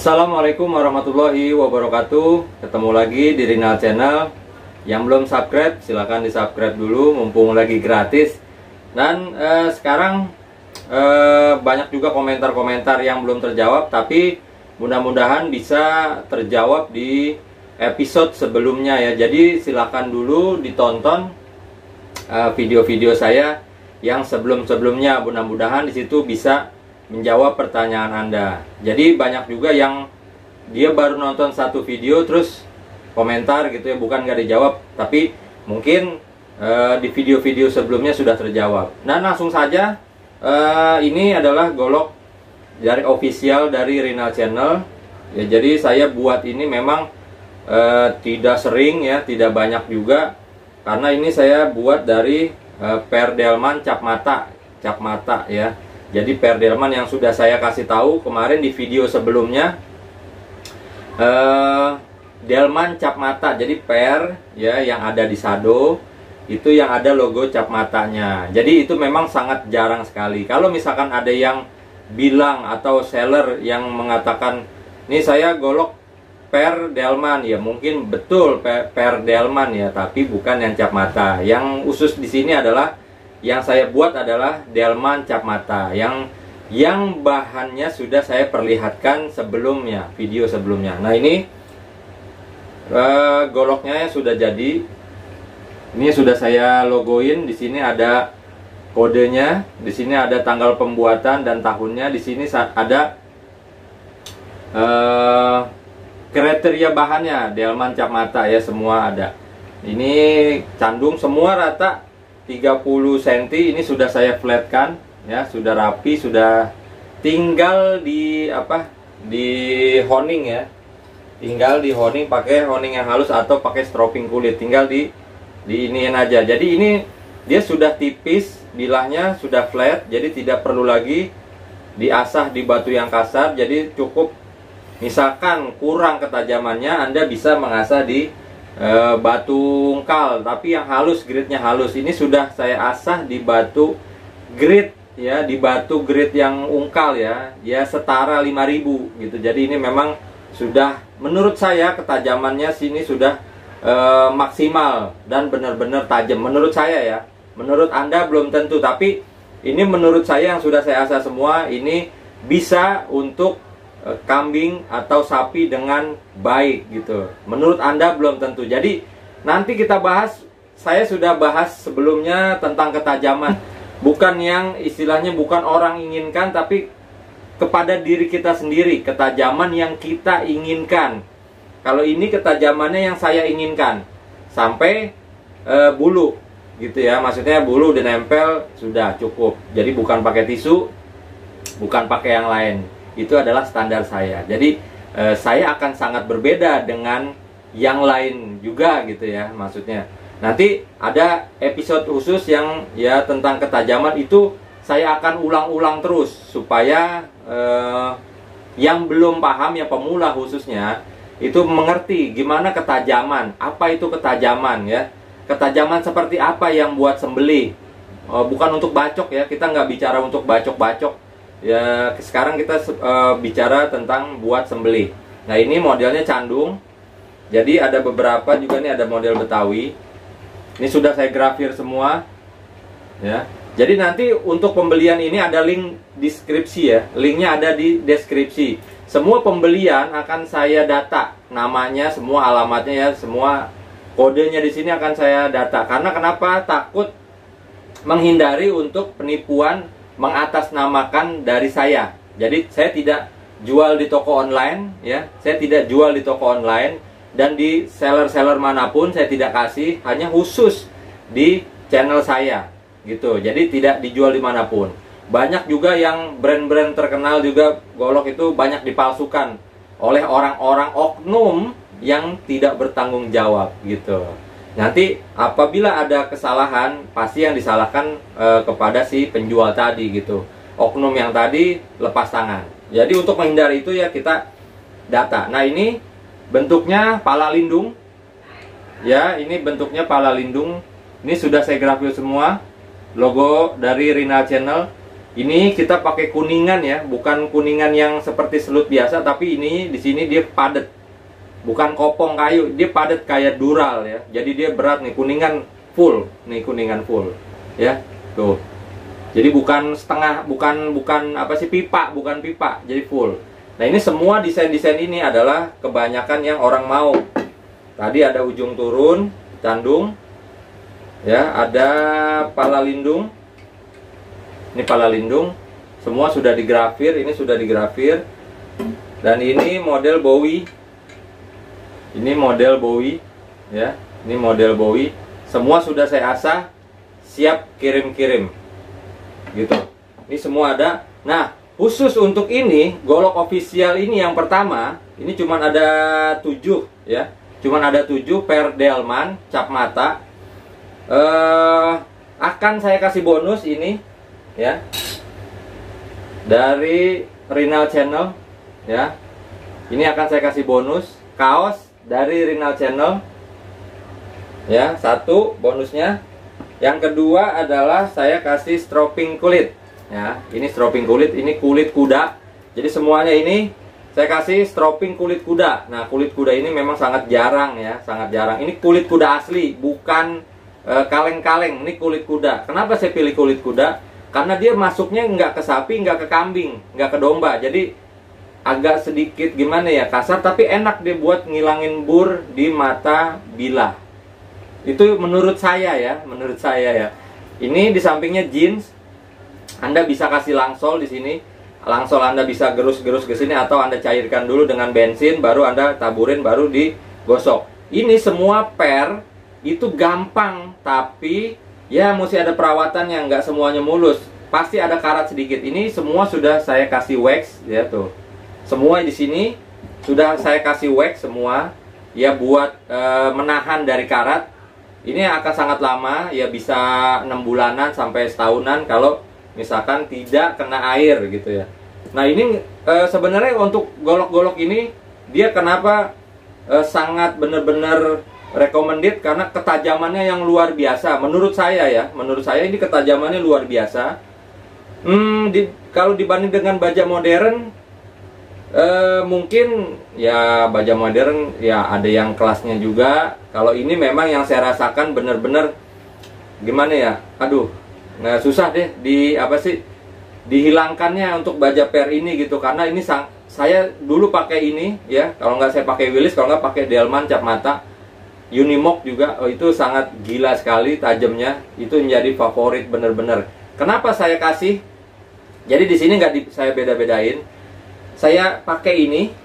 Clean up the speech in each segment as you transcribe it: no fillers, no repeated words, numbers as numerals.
Assalamualaikum warahmatullahi wabarakatuh. Ketemu lagi di Rinal Channel. Yang belum subscribe silahkan di subscribe dulu, mumpung lagi gratis. Dan sekarang banyak juga komentar-komentar yang belum terjawab, tapi mudah-mudahan bisa terjawab di episode sebelumnya ya. Jadi silahkan dulu ditonton video-video saya yang sebelum-sebelumnya. Mudah-mudahan di situ bisa menjawab pertanyaan Anda. Jadi banyak juga yang dia baru nonton satu video terus komentar gitu ya, bukan nggak dijawab, tapi mungkin di video-video sebelumnya sudah terjawab. Nah, langsung saja, ini adalah golok dari official dari Rinal Channel ya. Jadi saya buat ini memang tidak sering ya, tidak banyak juga, karena ini saya buat dari Per Delman cap mata ya. Jadi Per Delman yang sudah saya kasih tahu kemarin di video sebelumnya, Delman cap mata. Jadi Per ya yang ada di Shadow itu yang ada logo cap matanya. Jadi itu memang sangat jarang sekali. Kalau misalkan ada yang bilang atau seller yang mengatakan, "Nih saya golok Per Delman," ya mungkin betul Per Delman ya, tapi bukan yang cap mata. Yang khusus di sini adalah yang saya buat adalah Delman cap mata yang bahannya sudah saya perlihatkan sebelumnya, video sebelumnya. Nah, ini goloknya sudah jadi. Ini sudah saya logoin. Di sini ada kodenya, di sini ada tanggal pembuatan dan tahunnya. Di sini ada kriteria bahannya, Delman cap mata ya, semua ada. Ini candung semua rata 30 cm. Ini sudah saya flatkan ya, sudah rapi, sudah tinggal di honing ya. Tinggal di honing, pakai honing yang halus atau pakai stropping kulit, tinggal di iniin aja. Jadi ini dia sudah tipis, bilahnya sudah flat, jadi tidak perlu lagi diasah di batu yang kasar. Jadi cukup, misalkan kurang ketajamannya, Anda bisa mengasah di batu ungkal, tapi yang halus, gritnya halus. Ini sudah saya asah di batu grit ya, di batu grit yang ungkal ya, setara 5000 gitu. Jadi ini memang sudah, menurut saya ketajamannya sini sudah maksimal dan benar-benar tajam menurut saya ya. Menurut Anda belum tentu, tapi ini menurut saya yang sudah saya asah semua, ini bisa untuk kambing atau sapi dengan baik gitu. Menurut Anda belum tentu. Jadi nanti kita bahas, saya sudah bahas sebelumnya tentang ketajaman. Bukan yang istilahnya bukan orang inginkan, tapi kepada diri kita sendiri, ketajaman yang kita inginkan. Kalau ini ketajamannya yang saya inginkan, sampai bulu gitu ya. Maksudnya bulu udah nempel, sudah cukup. Jadi bukan pakai tisu, bukan pakai yang lain. Itu adalah standar saya. Jadi saya akan sangat berbeda dengan yang lain juga gitu ya, maksudnya. Nanti ada episode khusus yang ya tentang ketajaman, itu saya akan ulang-ulang terus supaya yang belum paham, yang pemula khususnya, itu mengerti gimana ketajaman, apa itu ketajaman ya. Ketajaman seperti apa yang buat sembelih. Bukan untuk bacok ya, kita nggak bicara untuk bacok-bacok. Ya, sekarang kita bicara tentang buat sembelih. Nah, ini modelnya candung. Jadi ada beberapa juga nih, ada model Betawi. Ini sudah saya grafir semua. Ya. Jadi nanti untuk pembelian ini ada link deskripsi ya. Linknya ada di deskripsi. Semua pembelian akan saya data, namanya, semua alamatnya ya, semua kodenya di sini akan saya data. Karena kenapa? Takut menghindari untuk penipuan mengatasnamakan dari saya. Jadi saya tidak jual di toko online ya. Saya tidak jual di toko online, dan di seller-seller manapun saya tidak kasih, hanya khusus di channel saya gitu. Jadi tidak dijual dimanapun. Banyak juga yang brand-brand terkenal juga, golok itu banyak dipalsukan oleh orang-orang oknum yang tidak bertanggung jawab gitu. Nanti apabila ada kesalahan, pasti yang disalahkan kepada si penjual tadi gitu. Oknum yang tadi lepas tangan. Jadi untuk menghindari itu ya kita data. Nah, ini bentuknya pala lindung. Ya, ini bentuknya pala lindung. Ini sudah saya grafir semua. Logo dari Rinal Channel. Ini kita pakai kuningan ya, bukan kuningan yang seperti selut biasa, tapi ini di sini dia padat. Bukan kopong kayu, dia padat kayak dural ya. Jadi dia berat nih, kuningan full. Nih kuningan full. Ya. Tuh. Jadi bukan setengah, bukan apa sih, pipa, bukan pipa, jadi full. Nah, ini semua desain-desain ini adalah kebanyakan yang orang mau. Tadi ada ujung turun, candung. Ya, ada pala lindung. Ini pala lindung, semua sudah digrafir, ini sudah digrafir. Dan ini model Bowie. Ini model Bowie, ya. Ini model Bowie. Semua sudah saya asah, siap kirim-kirim. Gitu. Ini semua ada. Nah, khusus untuk ini, golok official ini yang pertama, ini cuman ada 7, ya. Cuman ada 7 per delman, cap mata. Akan saya kasih bonus ini, ya, dari Rinal Channel, ya. Ini akan saya kasih bonus kaos dari Rinal Channel, ya, 1 bonusnya. Yang kedua adalah saya kasih stropping kulit, ya. Ini stropping kulit, ini kulit kuda. Jadi semuanya ini saya kasih stropping kulit kuda. Nah, kulit kuda ini memang sangat jarang ya, sangat jarang. Ini kulit kuda asli, bukan kaleng-kaleng. Ini kulit kuda. Kenapa saya pilih kulit kuda? Karena dia masuknya nggak ke sapi, nggak ke kambing, nggak ke domba. Jadi agak sedikit gimana ya, kasar, tapi enak dia buat ngilangin bur di mata bilah. Itu menurut saya ya, menurut saya ya. Ini di sampingnya jeans. Anda bisa kasih langsol di sini. Langsol Anda bisa gerus-gerus ke sini, atau Anda cairkan dulu dengan bensin, baru Anda taburin, baru digosok. Ini semua per itu gampang, tapi ya mesti ada perawatan yang nggak semuanya mulus. Pasti ada karat sedikit. Ini semua sudah saya kasih wax, ya tuh. Semua di sini sudah saya kasih wax semua, ya, buat menahan dari karat. Ini akan sangat lama, ya, bisa 6 bulanan sampai setahunan kalau misalkan tidak kena air gitu ya. Nah, ini sebenarnya untuk golok-golok ini dia kenapa sangat benar-benar recommended, karena ketajamannya yang luar biasa. Menurut saya ya, menurut saya ini ketajamannya luar biasa. Kalau dibanding dengan baja modern, mungkin ya baja modern ya ada yang kelasnya juga. Kalau ini memang yang saya rasakan benar-benar gimana ya, aduh, nah susah deh dihilangkannya untuk baja per ini gitu. Karena ini saya dulu pakai ini ya, kalau nggak saya pakai Willis, kalau nggak pakai Delman cap mata. Unimog juga, itu sangat gila sekali tajamnya. Itu menjadi favorit bener-bener. Kenapa saya kasih? Jadi di sini nggak saya beda-bedain. Saya pakai ini.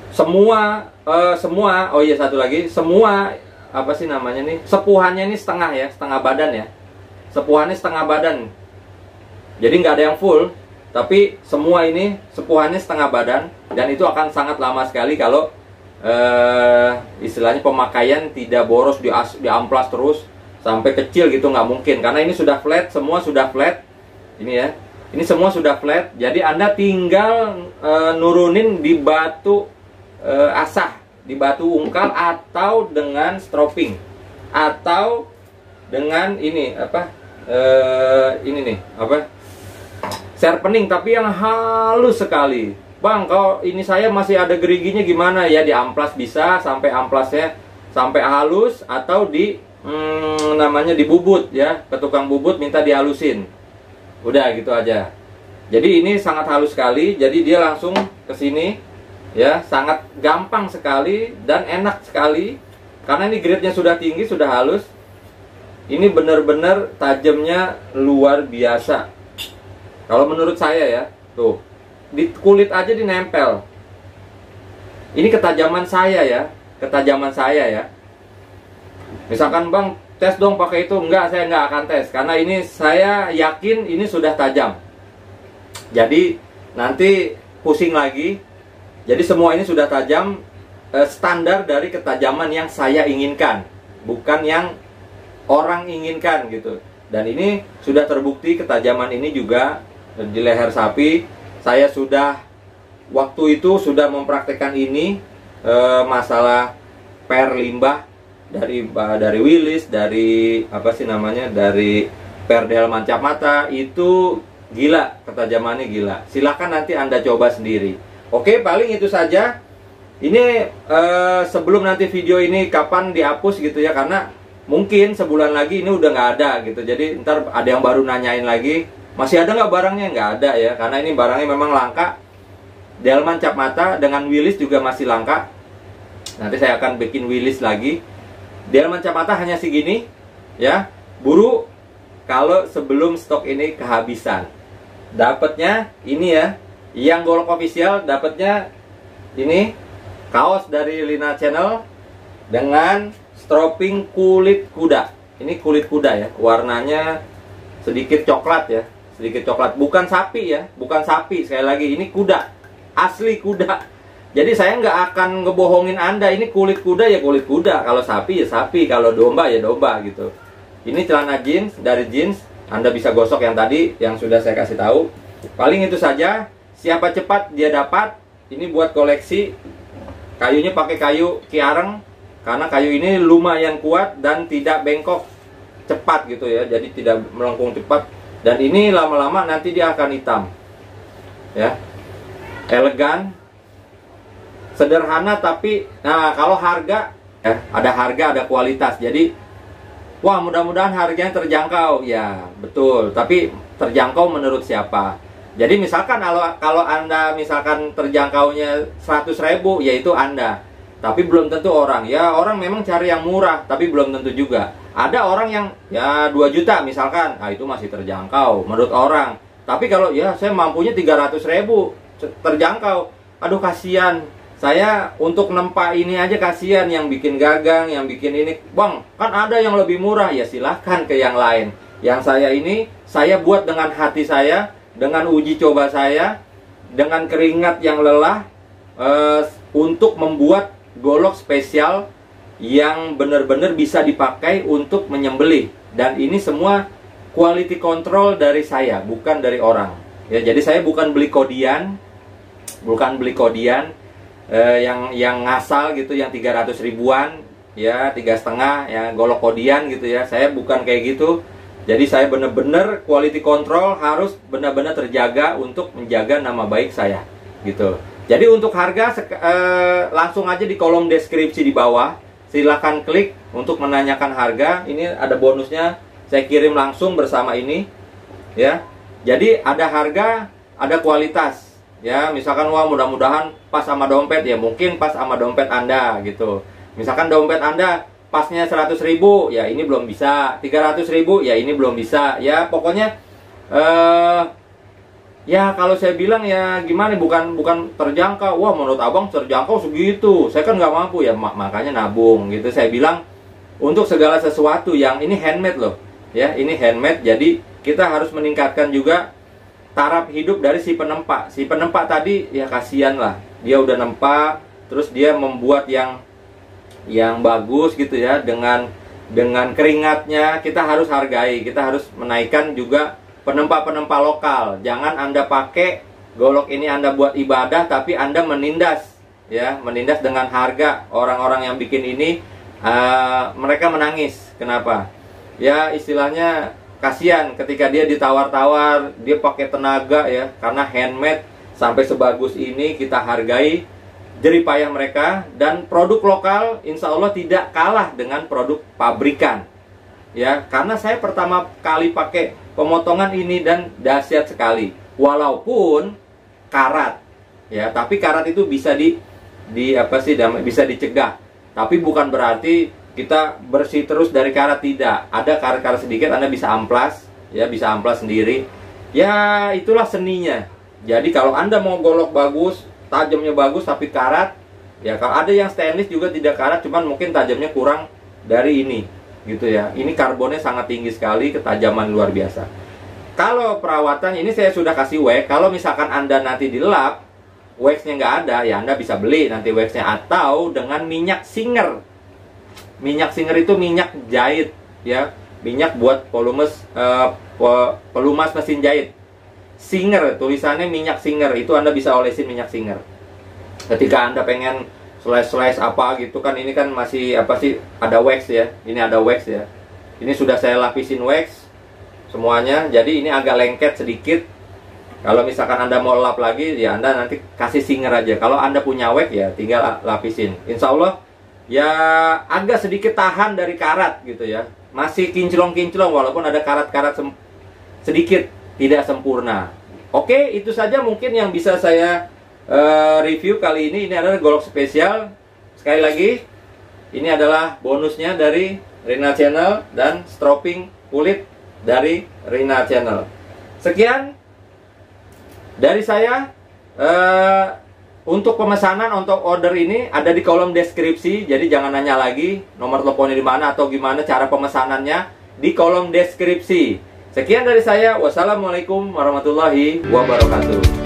Semua, oh iya satu lagi, semua apa sih namanya nih? Sepuhannya ini setengah ya, setengah badan ya. Sepuhannya setengah badan. Jadi nggak ada yang full, tapi semua ini sepuhannya setengah badan, dan itu akan sangat lama sekali kalau istilahnya pemakaian tidak boros, diamplas terus sampai kecil gitu, nggak mungkin. Karena ini sudah flat, semua sudah flat. Ini ya, ini semua sudah flat. Jadi Anda tinggal nurunin di batu asah, di batu ungkal, atau dengan stropping, atau dengan ini apa? Ini nih apa? Sharpening, tapi yang halus sekali. Bang, kalau ini saya masih ada geriginya gimana ya? Di amplas bisa, sampai amplasnya sampai halus, atau di namanya dibubut ya, ke tukang bubut minta dihalusin. Udah gitu aja. Jadi ini sangat halus sekali, jadi dia langsung ke sini ya, sangat gampang sekali dan enak sekali. Karena ini grade-nya sudah tinggi, sudah halus. Ini benar-benar tajamnya luar biasa. Kalau menurut saya ya, tuh. Di kulit aja dinempel. Ini ketajaman saya ya, ketajaman saya ya. Misalkan bang, tes dong pakai itu. Enggak, saya nggak akan tes, karena ini saya yakin ini sudah tajam. Jadi nanti pusing lagi. Jadi semua ini sudah tajam, standar dari ketajaman yang saya inginkan, bukan yang orang inginkan gitu. Dan ini sudah terbukti ketajaman ini juga di leher sapi. Saya sudah waktu itu sudah mempraktekkan ini, masalah per limbah dari Willis, dari apa sih namanya, dari per delman cap mata. Itu gila, ketajamannya gila. Silahkan nanti Anda coba sendiri. Oke, paling itu saja. Ini sebelum nanti video ini kapan dihapus gitu ya, karena mungkin sebulan lagi ini udah nggak ada gitu. Jadi ntar ada yang baru nanyain lagi, masih ada nggak barangnya? Nggak ada ya, karena ini barangnya memang langka. Delman cap mata dengan Willis juga masih langka. Nanti saya akan bikin Willis lagi. Delman cap mata hanya segini ya. Buru kalau sebelum stok ini kehabisan. Dapatnya ini ya, yang golok official dapatnya ini kaos dari Lina Channel dengan stropping kulit kuda. Ini kulit kuda ya, warnanya sedikit coklat ya, sedikit coklat. Bukan sapi ya, bukan sapi. Sekali lagi, ini kuda, asli kuda. Jadi saya nggak akan ngebohongin Anda. Ini kulit kuda ya kulit kuda. Kalau sapi ya sapi, kalau domba ya domba gitu. Ini celana jeans dari jeans. Anda bisa gosok yang tadi yang sudah saya kasih tahu. Paling itu saja. Siapa cepat dia dapat. Ini buat koleksi. Kayunya pakai kayu kiareng karena kayu ini lumayan kuat dan tidak bengkok cepat gitu ya. Jadi tidak melengkung cepat. Dan ini lama-lama nanti dia akan hitam. Ya. Elegan. Sederhana tapi nah kalau harga ya, ada harga ada kualitas. Jadi wah, mudah-mudahan harganya terjangkau. Ya, betul. Tapi terjangkau menurut siapa? Jadi misalkan kalau Anda misalkan terjangkaunya 100.000, yaitu Anda. Tapi belum tentu orang. Ya, orang memang cari yang murah, tapi belum tentu juga. Ada orang yang ya 2 juta misalkan. Nah, itu masih terjangkau menurut orang. Tapi kalau ya saya mampunya 300.000, terjangkau. Aduh, kasihan. Saya untuk nempa ini aja kasihan, yang bikin gagang, yang bikin ini. Bang, kan ada yang lebih murah. Ya silahkan ke yang lain. Yang saya ini, saya buat dengan hati saya, dengan uji coba saya, dengan keringat yang lelah, untuk membuat golok spesial yang benar-benar bisa dipakai untuk menyembelih. Dan ini semua quality control dari saya, bukan dari orang. Ya, jadi saya bukan beli kodian, yang ngasal gitu, yang 300 ribuan ya, 3,5 ya, golok kodian gitu ya. Saya bukan kayak gitu. Jadi saya bener-bener quality control, harus benar-benar terjaga untuk menjaga nama baik saya gitu. Jadi untuk harga langsung aja di kolom deskripsi di bawah, silahkan klik untuk menanyakan harga. Ini ada bonusnya, saya kirim langsung bersama ini ya. Jadi ada harga, ada kualitas. Ya, misalkan wah mudah-mudahan pas sama dompet, ya mungkin pas sama dompet Anda gitu. Misalkan dompet Anda pasnya 100.000, ya ini belum bisa. 300.000, ya ini belum bisa. Ya pokoknya ya kalau saya bilang ya gimana, bukan terjangkau. Wah, menurut Abang terjangkau segitu, saya kan nggak mampu ya, makanya nabung gitu. Saya bilang untuk segala sesuatu yang ini handmade loh. Ya, ini handmade, jadi kita harus meningkatkan juga taraf hidup dari si penempa. Si penempa tadi ya kasihan lah, dia udah nempa, terus dia membuat yang bagus gitu ya, dengan keringatnya. Kita harus hargai, kita harus menaikkan juga penempa-penempa lokal. Jangan Anda pakai golok ini Anda buat ibadah, tapi Anda menindas ya, menindas dengan harga. Orang-orang yang bikin ini mereka menangis. Kenapa? Ya istilahnya kasihan ketika dia ditawar-tawar, dia pakai tenaga ya, karena handmade sampai sebagus ini. Kita hargai jerih payah mereka, dan produk lokal insya Allah tidak kalah dengan produk pabrikan ya. Karena saya pertama kali pakai pemotongan ini dan dahsyat sekali, walaupun karat ya, tapi karat itu bisa bisa dicegah, tapi bukan berarti kita bersih terus dari karat, tidak. Ada karat-karat sedikit, Anda bisa amplas ya, bisa amplas sendiri ya. Itulah seninya. Jadi kalau Anda mau golok bagus, tajamnya bagus tapi karat ya, kalau ada yang stainless juga tidak karat, cuman mungkin tajamnya kurang dari ini gitu ya. Ini karbonnya sangat tinggi sekali, ketajaman luar biasa. Kalau perawatan ini saya sudah kasih wax. Kalau misalkan Anda nanti dilap, waxnya nggak ada ya, Anda bisa beli nanti waxnya, atau dengan minyak Singer. Minyak Singer itu minyak jahit ya, minyak buat pelumas mesin jahit. Singer, tulisannya minyak Singer, itu Anda bisa olesin minyak Singer. Ketika Anda pengen slice apa gitu kan, ini kan masih ada wax ya. Ini ada wax ya. Ini sudah saya lapisin wax semuanya, jadi ini agak lengket sedikit Kalau misalkan Anda mau lap lagi, ya Anda nanti kasih singer aja. Kalau Anda punya wax ya tinggal lapisin. Insya Allah ya agak sedikit tahan dari karat gitu ya. Masih kinclong-kinclong walaupun ada karat-karat sedikit tidak sempurna. Oke, itu saja mungkin yang bisa saya review kali ini. Ini adalah golok spesial. Sekali lagi, ini adalah bonusnya dari Rina Channel dan stropping kulit dari Rina Channel. Sekian dari saya. Untuk pemesanan, untuk order ini ada di kolom deskripsi. Jadi jangan nanya lagi nomor teleponnya di mana atau gimana cara pemesanannya, di kolom deskripsi. Sekian dari saya. Wassalamualaikum warahmatullahi wabarakatuh.